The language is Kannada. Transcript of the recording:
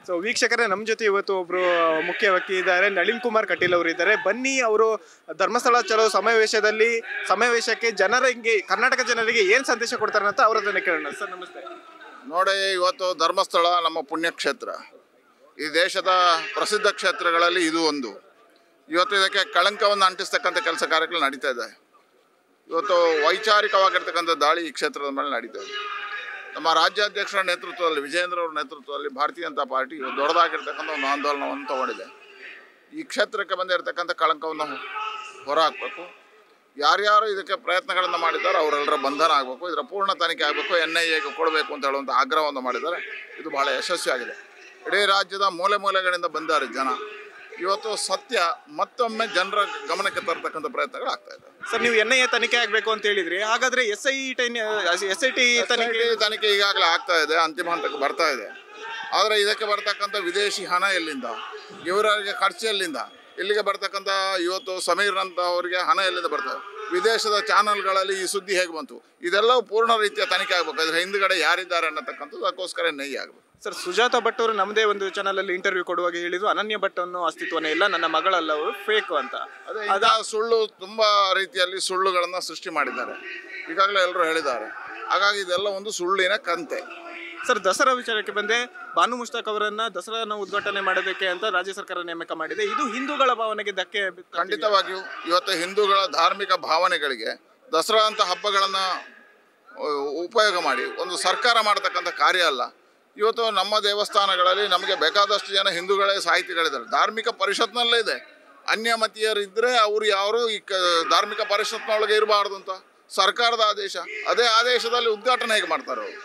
ಸೊ ವೀಕ್ಷಕರೇ, ನಮ್ಮ ಜೊತೆ ಇವತ್ತು ಒಬ್ರು ಮುಖ್ಯ ವ್ಯಕ್ತಿ ಇದ್ದಾರೆ, ನಳಿನ್ ಕುಮಾರ್ ಕಟೀಲ್ ಅವರು ಇದ್ದಾರೆ. ಬನ್ನಿ, ಅವರು ಧರ್ಮಸ್ಥಳ ಚಲೋ ಸಮಾವೇಶಕ್ಕೆ ಜನರಿಗೆ, ಕರ್ನಾಟಕ ಜನರಿಗೆ ಏನು ಸಂದೇಶ ಕೊಡ್ತಾರೆ ಅಂತ ಅವರದನ್ನೇ ಕೇಳೋಣ. ಸರ್ ನಮಸ್ತೆ. ನೋಡಿ, ಇವತ್ತು ಧರ್ಮಸ್ಥಳ ನಮ್ಮ ಪುಣ್ಯಕ್ಷೇತ್ರ, ಈ ದೇಶದ ಪ್ರಸಿದ್ಧ ಕ್ಷೇತ್ರಗಳಲ್ಲಿ ಇದು ಒಂದು. ಇವತ್ತು ಇದಕ್ಕೆ ಕಳಂಕವನ್ನು ಅಂಟಿಸ್ತಕ್ಕಂಥ ಕೆಲಸ ಕಾರ್ಯಗಳು ನಡೀತಾ ಇದೆ. ಇವತ್ತು ವೈಚಾರಿಕವಾಗಿರ್ತಕ್ಕಂಥ ದಾಳಿ ಈ ಕ್ಷೇತ್ರದ ಮೇಲೆ ನಡೀತಾ ಇದೆ. ನಮ್ಮ ರಾಜ್ಯಾಧ್ಯಕ್ಷರ ನೇತೃತ್ವದಲ್ಲಿ, ವಿಜಯೇಂದ್ರ ಅವರ ನೇತೃತ್ವದಲ್ಲಿ ಭಾರತೀಯ ಜನತಾ ಪಾರ್ಟಿ ದೊಡ್ಡದಾಗಿರ್ತಕ್ಕಂಥ ಒಂದು ಆಂದೋಲನವನ್ನು ತಗೊಂಡಿದೆ. ಈ ಕ್ಷೇತ್ರಕ್ಕೆ ಬಂದಿರತಕ್ಕಂಥ ಕಳಂಕವನ್ನು ಹೊರಹಾಕಬೇಕು. ಯಾರ್ಯಾರು ಇದಕ್ಕೆ ಪ್ರಯತ್ನಗಳನ್ನು ಮಾಡಿದ್ದಾರೆ ಅವರೆಲ್ಲರ ಬಂಧನ ಆಗಬೇಕು, ಇದರ ಪೂರ್ಣ ತನಿಖೆ ಆಗಬೇಕು, NIAಗೆ ಕೊಡಬೇಕು ಅಂತ ಹೇಳುವಂಥ ಆಗ್ರಹವನ್ನು ಮಾಡಿದ್ದಾರೆ. ಇದು ಬಹಳ ಯಶಸ್ವಿಯಾಗಿದೆ. ಇಡೀ ರಾಜ್ಯದ ಮೂಲೆ ಮೂಲೆಗಳಿಂದ ಬಂದಾರೆ ಜನ. ಇವತ್ತು ಸತ್ಯ ಮತ್ತೊಮ್ಮೆ ಜನರ ಗಮನಕ್ಕೆ ತರತಕ್ಕಂಥ ಪ್ರಯತ್ನಗಳು ಆಗ್ತಾ ಇದೆ. ಸರ್, ನೀವು NIA ತನಿಖೆ ಆಗಬೇಕು ಅಂತ ಹೇಳಿದ್ರಿ, ಹಾಗಾದ್ರೆ SIT ತನಿಖೆ ಈಗಾಗಲೇ ಆಗ್ತಾ ಇದೆ, ಅಂತಿಮ ಹಂತಕ್ಕೆ ಬರ್ತಾ ಇದೆ. ಆದರೆ ಇದಕ್ಕೆ ಬರ್ತಕ್ಕಂಥ ವಿದೇಶಿ ಹಣ ಎಲ್ಲಿಂದ, ಇವರಿಗೆ ಖರ್ಚು ಎಲ್ಲಿಂದ, ಇಲ್ಲಿಗೆ ಬರ್ತಕ್ಕಂಥ ಇವತ್ತು ಸಮೀರ್ ಅಂತ ಅವರಿಗೆ ಹಣ ಎಲ್ಲಿಂದ ಬರ್ತದೆ, ವಿದೇಶದ ಚಾನಲ್ಗಳಲ್ಲಿ ಈ ಸುದ್ದಿ ಹೇಗೆ ಬಂತು, ಇದೆಲ್ಲವೂ ಪೂರ್ಣ ರೀತಿಯ ತನಿಖೆ ಆಗಬೇಕು. ಅದರ ಹಿಂದುಗಡೆ ಯಾರಿದ್ದಾರೆ ಅನ್ನತಕ್ಕಂಥದ್ದು ಅದಕ್ಕೋಸ್ಕರ NIA ಆಗಬೇಕು. ಸರ್, ಸುಜಾತಾ ಭಟ್ ಅವರು ನಮ್ಮದೇ ಒಂದು ಚಾನಲಲ್ಲಿ ಇಂಟರ್ವ್ಯೂ ಕೊಡುವಾಗ ಹೇಳಿದ್ರು, ಅನನ್ಯ ಭಟ್ ಅನ್ನೋ ಅಸ್ತಿತ್ವನೇ ಇಲ್ಲ, ನನ್ನ ಮಗಳಲ್ಲ, ಅವರು ಫೇಕ್ ಅಂತ. ಅದೇ ಸುಳ್ಳು, ತುಂಬ ರೀತಿಯಲ್ಲಿ ಸುಳ್ಳುಗಳನ್ನು ಸೃಷ್ಟಿ ಮಾಡಿದ್ದಾರೆ, ಈಗಾಗಲೇ ಎಲ್ಲರೂ ಹೇಳಿದ್ದಾರೆ. ಹಾಗಾಗಿ ಇದೆಲ್ಲ ಒಂದು ಸುಳ್ಳಿನ ಕಂತೆ. ಸರ್, ದಸರಾ ವಿಚಾರಕ್ಕೆ ಬಂದೆ, ಬಾನು ಮುಷ್ತಾಕ್ ಅವರನ್ನ ದಸರಾನ ಉದ್ಘಾಟನೆ ಮಾಡೋದಕ್ಕೆ ಅಂತ ರಾಜ್ಯ ಸರ್ಕಾರ ನೇಮಕ ಮಾಡಿದೆ. ಇದು ಹಿಂದೂಗಳ ಭಾವನೆಗೆ ಧಕ್ಕೆ. ಖಂಡಿತವಾಗಿಯೂ ಇವತ್ತು ಹಿಂದೂಗಳ ಧಾರ್ಮಿಕ ಭಾವನೆಗಳಿಗೆ ದಸರಾ ಅಂತ ಹಬ್ಬಗಳನ್ನು ಉಪಯೋಗ ಮಾಡಿ ಒಂದು ಸರ್ಕಾರ ಮಾಡತಕ್ಕಂಥ ಕಾರ್ಯ ಅಲ್ಲ. ಇವತ್ತು ನಮ್ಮ ದೇವಸ್ಥಾನಗಳಲ್ಲಿ ನಮಗೆ ಬೇಕಾದಷ್ಟು ಜನ ಹಿಂದೂಗಳೇ ಸಾಹಿತಿಗಳಿದ್ದಾರೆ, ಧಾರ್ಮಿಕ ಪರಿಷತ್ನಲ್ಲೇ ಇದೆ. ಅನ್ಯಮತೀಯರಿದ್ದರೆ ಅವರು ಯಾರು ಈ ಧಾರ್ಮಿಕ ಪರಿಷತ್ನೊಳಗೆ ಇರಬಾರ್ದು ಅಂತ ಸರ್ಕಾರದ ಆದೇಶ, ಅದೇ ಆದೇಶದಲ್ಲಿ ಉದ್ಘಾಟನೆ ಹೇಗೆ ಮಾಡ್ತಾರೆ ಅವರು?